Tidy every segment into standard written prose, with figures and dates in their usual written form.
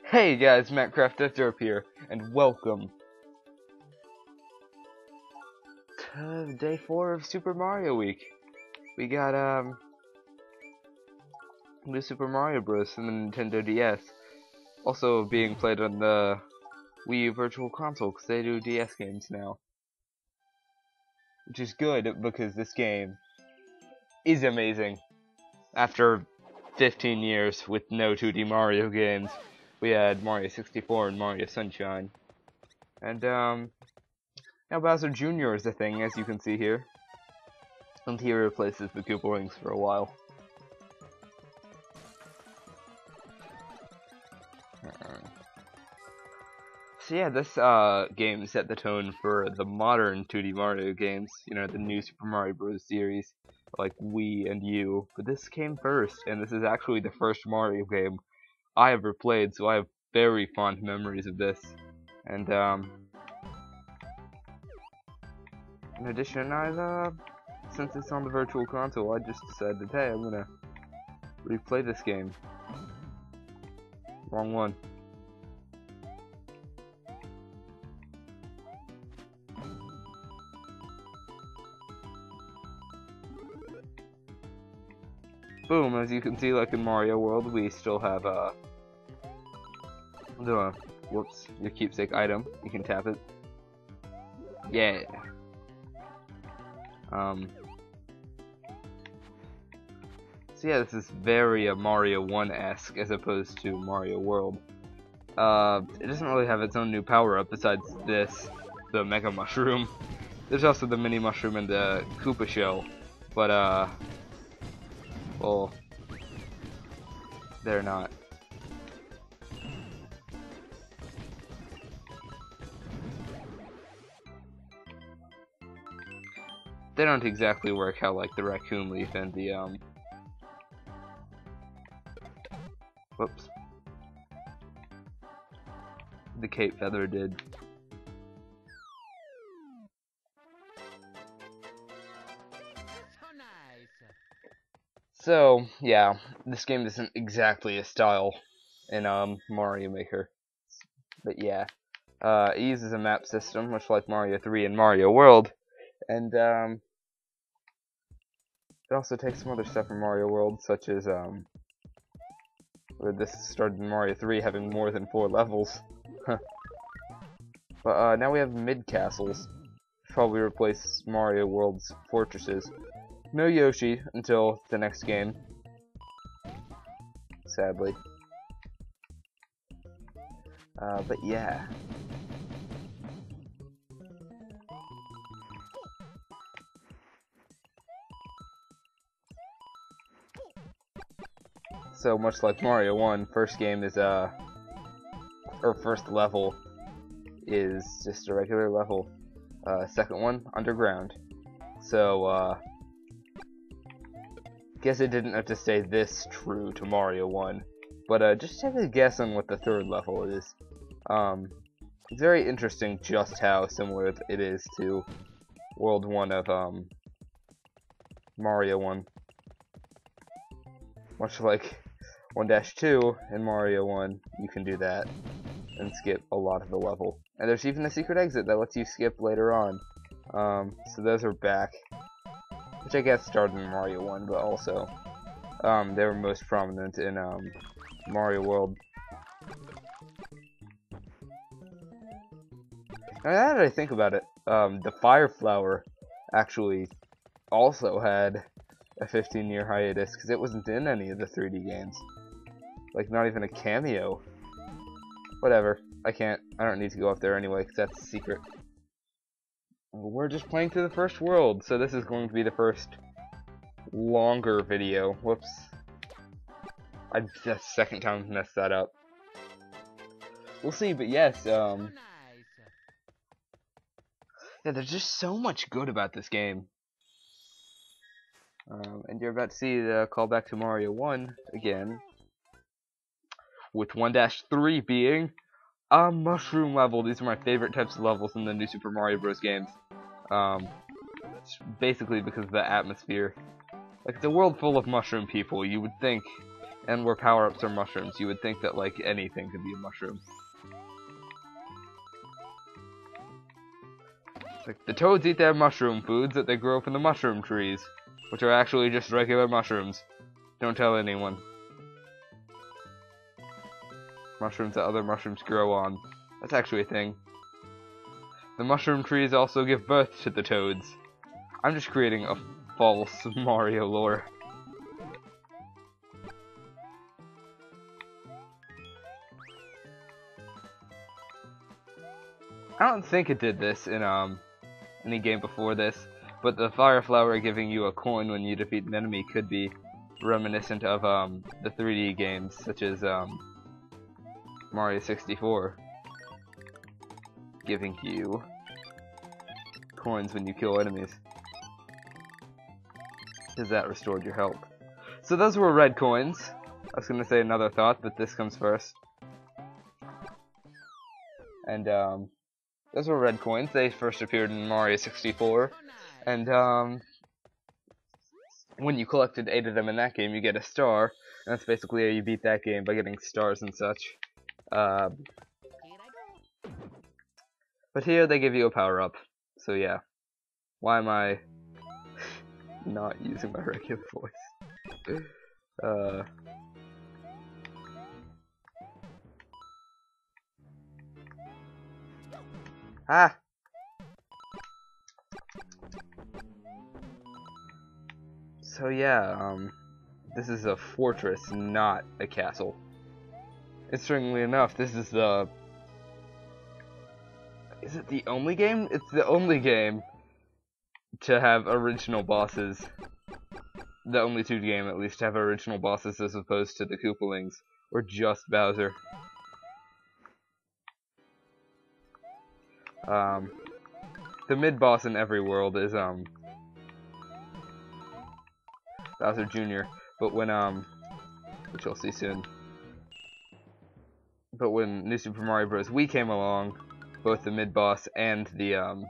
Hey guys, Mattcraft here, and welcome to day 4 of Super Mario Week. We got new Super Mario Bros. On the Nintendo DS, also being played on the Wii U Virtual Console because they do DS games now, which is good because this game is amazing. After 15 years with no 2D Mario games, we had Mario 64 and Mario Sunshine. And, now Bowser Jr. is a thing, as you can see here. And he replaces the Koopa Wings for a while. So yeah, this game set the tone for the modern 2D Mario games. You know, the new Super Mario Bros. Series, like Wii and U. But this came first, and this is actually the first Mario game I ever played, so I have very fond memories of this. And in addition, since it's on the Virtual Console, I just decided, hey, I'm gonna replay this game. Wrong one. Boom, as you can see, like in Mario World, we still have, whoops, your keepsake item. You can tap it. Yeah. So yeah, this is very Mario 1-esque as opposed to Mario World. It doesn't really have its own new power-up besides this, the Mega Mushroom. There's also the Mini Mushroom and the Koopa Shell, but well, they're not. They don't exactly work how like the Raccoon Leaf and the whoops, the Cape Feather did. So yeah, this game isn't exactly a style in Mario Maker, but yeah, it uses a map system much like Mario 3 and Mario World, and it also takes some other stuff from Mario World, such as where this started in Mario 3 having more than 4 levels. But now we have mid-castles. Probably replace Mario World's fortresses. No Yoshi until the next game, sadly. But yeah. So much like Mario 1, first game is or first level is just a regular level. Second one, underground. So guess it didn't have to stay this true to Mario 1, but just take a guess on what the third level is. It's very interesting just how similar it is to World 1 of Mario 1. Much like 1-2 in Mario 1, you can do that and skip a lot of the level. And there's even a secret exit that lets you skip later on. So those are back, which I guess started in Mario 1, but also they were most prominent in Mario World. And now that I think about it, the Fire Flower actually also had a 15-year hiatus because it wasn't in any of the 3D games. Like, not even a cameo. Whatever. I don't need to go up there anyway because that's a secret. We're just playing through the first world, so this is going to be the first longer video. Whoops. That's the second time I've messed that up. We'll see, but yes, yeah, there's just so much good about this game. And you're about to see the callback to Mario 1 again, with 1-3 being a mushroom level. These are my favorite types of levels in the new Super Mario Bros. Games. Basically because of the atmosphere. Like, it's a world full of mushroom people. You would think and where power-ups are mushrooms. You would think that, like, anything could be a mushroom. Like, the toads eat their mushroom foods that they grow from the mushroom trees, which are actually just regular mushrooms. Don't tell anyone. Mushrooms that other mushrooms grow on. That's actually a thing. The mushroom trees also give birth to the toads. I'm just creating a false Mario lore. I don't think it did this in any game before this, but the fire flower giving you a coin when you defeat an enemy could be reminiscent of the 3D games, such as Mario 64, giving you coins when you kill enemies, because that restored your health. So those were red coins. I was going to say another thought, but this comes first. And those were red coins. They first appeared in Mario 64, and when you collected 8 of them in that game, you get a star, and that's basically how you beat that game, by getting stars and such. But here they give you a power-up, so yeah. Why am I not using my regular voice? Ah! So yeah, this is a fortress, not a castle. Interestingly enough, this is the... Is it the only game? It's the only game to have original bosses. The only 2 game, at least, to have original bosses as opposed to the Koopalings, or just Bowser. The mid-boss in every world is, Bowser Jr., but when, which you'll see soon. But when New Super Mario Bros. Wii came along, both the mid-boss and the,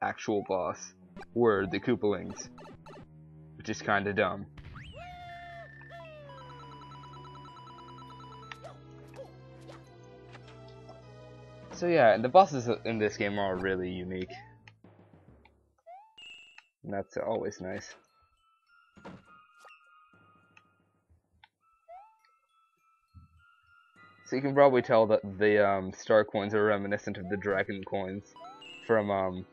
actual boss were the Koopalings, which is kinda dumb. So yeah, and the bosses in this game are really unique. And that's always nice. So you can probably tell that the star coins are reminiscent of the dragon coins from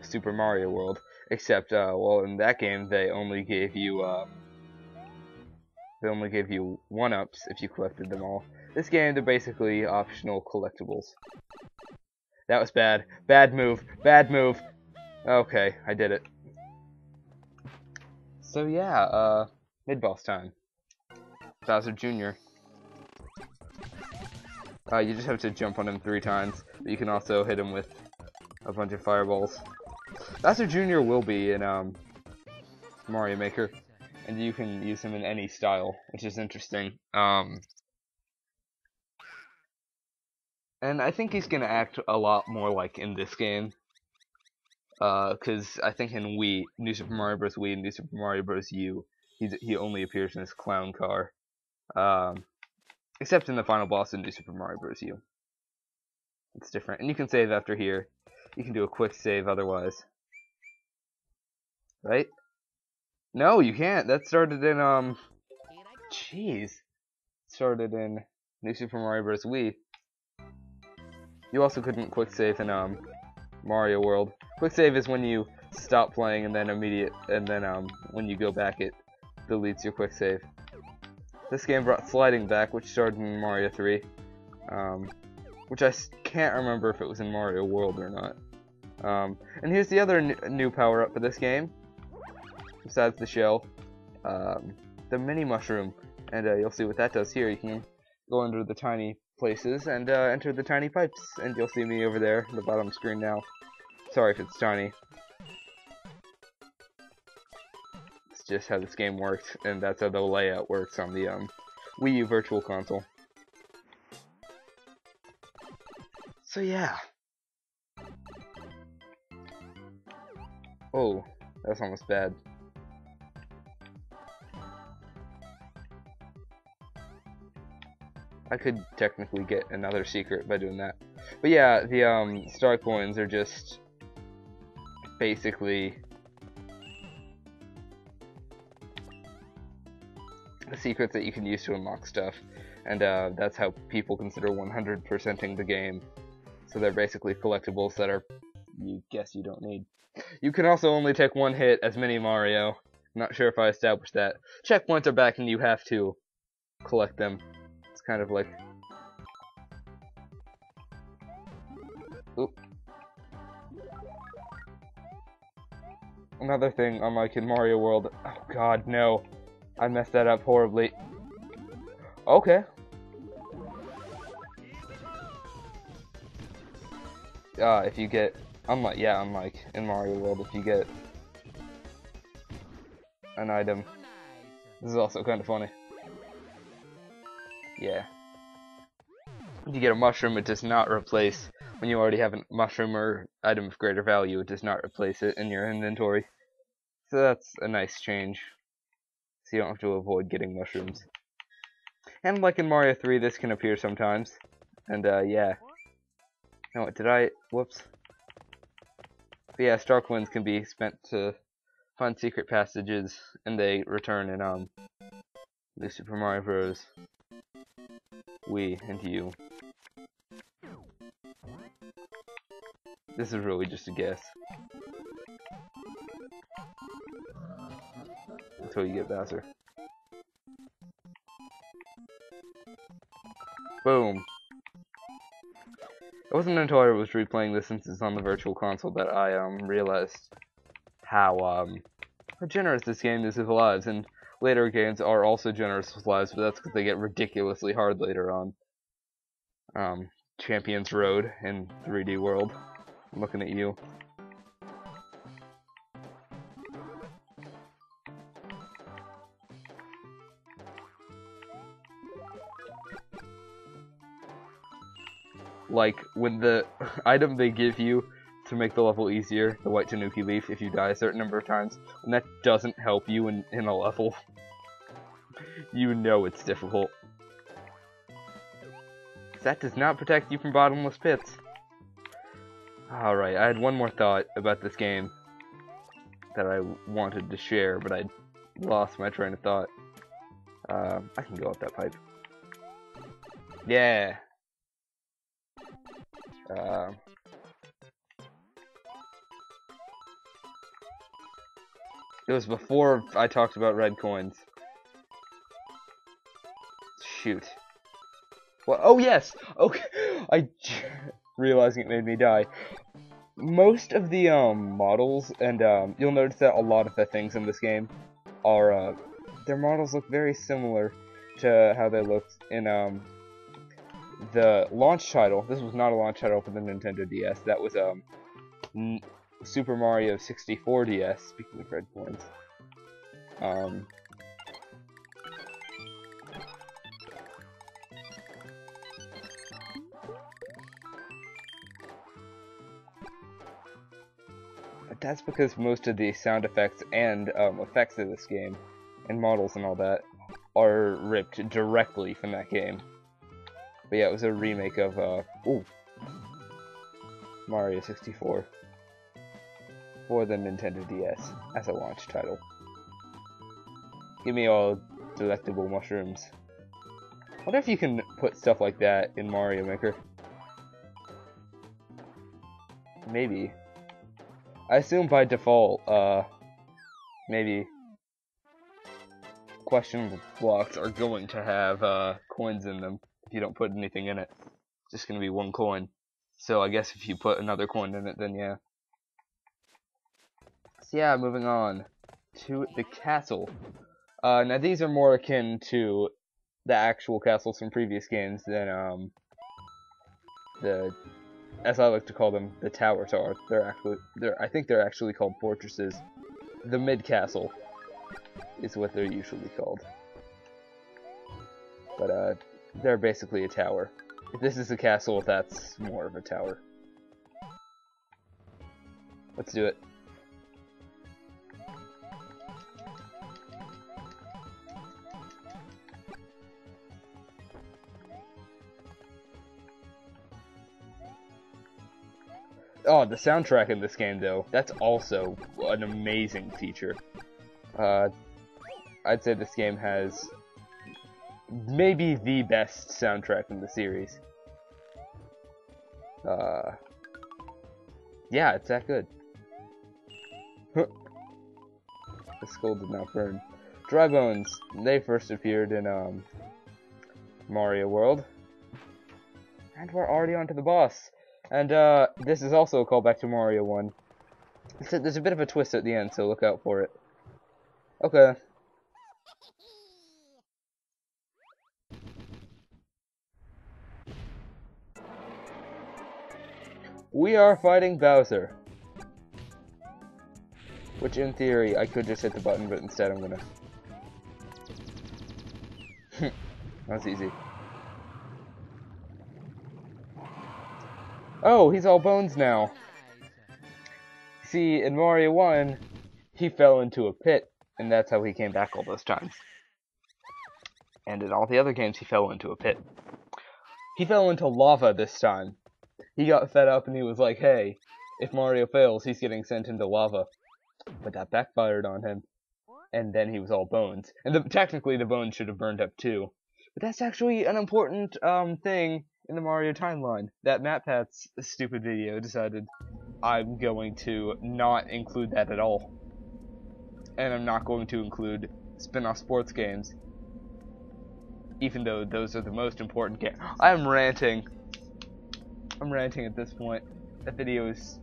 Super Mario World. Except, well, in that game they only gave you 1-ups if you collected them all. This game, they're basically optional collectibles. That was bad. Bad move. Bad move. Okay, I did it. So yeah, mid-boss time. Bowser Jr. You just have to jump on him 3 times, but you can also hit him with a bunch of fireballs. Bowser Jr. will be in Mario Maker, and you can use him in any style, which is interesting. And I think he's gonna act a lot more like in this game, because I think in Wii, New Super Mario Bros. Wii and New Super Mario Bros. U, he only appears in his clown car. Except in the final boss in New Super Mario Bros. U. It's different. And you can save after here. You can do a quick save otherwise. Right? No, you can't. That started in, jeez. Started in New Super Mario Bros. Wii. You also couldn't quick save in, Mario World. Quick save is when you stop playing and then when you go back it deletes your quick save. This game brought sliding back, which started in Mario 3, which I can't remember if it was in Mario World or not. And here's the other new power-up for this game, besides the shell, the mini mushroom, and you'll see what that does here. You can go under the tiny places and enter the tiny pipes, and you'll see me over there in the bottom screen now. Sorry if it's tiny. It's just how this game works, and that's how the layout works on the Wii U Virtual Console. So yeah. Oh, that's almost bad. I could technically get another secret by doing that. But yeah, the star coins are just basically the secrets that you can use to unlock stuff, and that's how people consider 100%ing the game. So they're basically collectibles that are, you guess you don't need. You can also only take one hit as Mini Mario. Not sure if I established that. Checkpoints are back and you have to collect them. It's kind of like... Oop. Another thing, unlike in Mario World... Oh god, no. I messed that up horribly. Okay. If you get... unlike in Mario World, if you get an item... This is also kind of funny. Yeah. If you get a mushroom, it does not replace... When you already have a mushroom or item of greater value, it does not replace it in your inventory. So that's a nice change. So you don't have to avoid getting mushrooms. And like in Mario 3, this can appear sometimes. And yeah. You know what, did I... Whoops. But yeah, star coins can be spent to find secret passages, and they return in New Super Mario Bros. Wii and U. This is really just a guess. Until you get Bowser. Boom. It wasn't until I was replaying this, since it's on the Virtual Console, that I realized how generous this game is with lives. And later games are also generous with lives, but that's because they get ridiculously hard later on. Champions Road in 3D World. I'm looking at you. Like, when the item they give you to make the level easier, the white Tanuki leaf, if you die a certain number of times, and that doesn't help you in a level, you know it's difficult. That does not protect you from bottomless pits. Alright, I had one more thought about this game that I wanted to share, but I lost my train of thought. I can go up that pipe. Yeah! It was before I talked about red coins. Shoot. Well, oh yes! Okay, realizing it made me die. Most of the models, and you'll notice that a lot of the things in this game are their models look very similar to how they looked in the launch title. This was not a launch title for the Nintendo DS. That was Super Mario 64 DS. Speaking of red coins, but that's because most of the sound effects and effects of this game, and models and all that, are ripped directly from that game. But yeah, it was a remake of Mario 64 for the Nintendo DS as a launch title. Give me all delectable mushrooms. I wonder if you can put stuff like that in Mario Maker. Maybe. I assume by default, maybe question blocks are going to have coins in them. If you don't put anything in it, it's just going to be one coin. So I guess if you put another coin in it, then yeah. So yeah, moving on to the castle. Now these are more akin to the actual castles from previous games than the, as I like to call them, the towers are. I think they're actually called fortresses. The mid castle is what they're usually called. But they're basically a tower. If this is a castle, that's more of a tower. Let's do it. Oh, the soundtrack in this game, though, that's also an amazing feature. I'd say this game has maybe the best soundtrack in the series. Yeah, it's that good. The skull did not burn. Dry bones, they first appeared in, Mario World. And we're already on to the boss. And, this is also a callback to Mario 1. Except there's a bit of a twist at the end, so look out for it. Okay. We are fighting Bowser. Which, in theory, I could just hit the button, but instead I'm gonna... That's easy. Oh, he's all bones now. See, in Mario 1, he fell into a pit, and that's how he came back all those times. And in all the other games, he fell into a pit. He fell into lava this time. He got fed up and he was like, hey, if Mario fails, he's getting sent into lava. But that backfired on him. And then he was all bones. And technically the bones should have burned up too. But that's actually an important thing in the Mario timeline. That MatPat's stupid video decided I'm going to not include that at all. And I'm not going to include spin-off sports games. Even though those are the most important games. I'm ranting. I'm ranting at this point. That video is...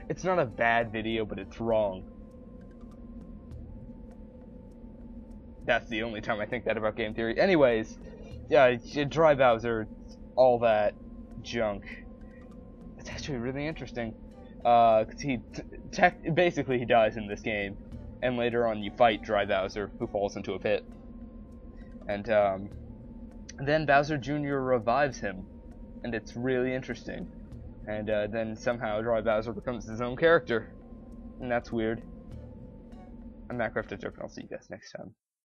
It's not a bad video, but it's wrong. That's the only time I think that about game theory. Anyways, yeah, Dry Bowser, all that junk. It's actually really interesting. Cause he basically he dies in this game, and later on you fight Dry Bowser, who falls into a pit, and then Bowser Jr. revives him, and it's really interesting. And then somehow Dry Bowser becomes his own character, and that's weird. I'm Matt Crafted Joke, and I'll see you guys next time.